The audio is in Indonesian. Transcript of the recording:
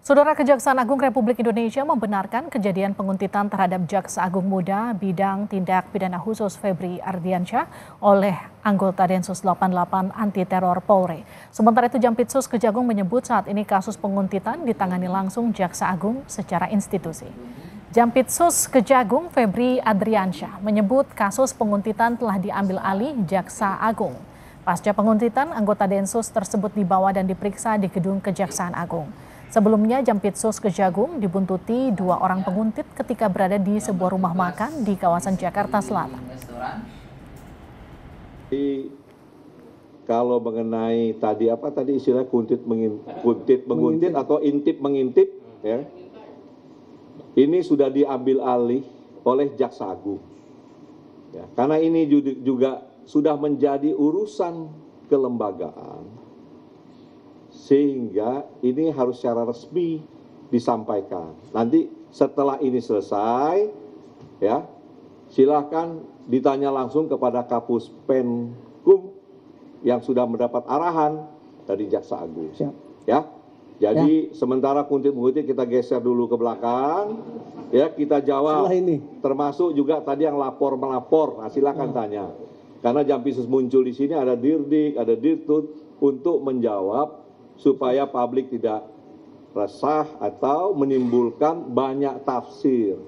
Saudara Kejaksaan Agung Republik Indonesia membenarkan kejadian penguntitan terhadap Jaksa Agung Muda bidang tindak pidana khusus Febri Ardiansyah oleh anggota Densus 88 Anti Teror Polri. Sementara itu Jampitsus Kejagung menyebut saat ini kasus penguntitan ditangani langsung Jaksa Agung secara institusi. Jampitsus Kejagung Febri Ardiansyah menyebut kasus penguntitan telah diambil alih Jaksa Agung. Pasca penguntitan, anggota Densus tersebut dibawa dan diperiksa di gedung Kejaksaan Agung. Sebelumnya, Jampitsus Kejagung dibuntuti 2 orang penguntit ketika berada di sebuah rumah makan di kawasan Jakarta Selatan. Kalau mengenai tadi istilah kuntit menguntit atau intip mengintip, ya, ini sudah diambil alih oleh Jaksa Agung. Ya, karena ini juga sudah menjadi urusan kelembagaan. Sehingga ini harus secara resmi disampaikan. Nanti setelah ini selesai, ya, silakan ditanya langsung kepada Kapus Penkum yang sudah mendapat arahan dari Jaksa Agung. Ya, jadi sementara kuntit-menguntit kita geser dulu ke belakang, ya, kita jawab. Ini. Termasuk juga tadi yang lapor-melapor, nah, silakan tanya. Karena Jampitsus muncul di sini ada Dirdik, ada Dirtut untuk menjawab supaya publik tidak resah atau menimbulkan banyak tafsir.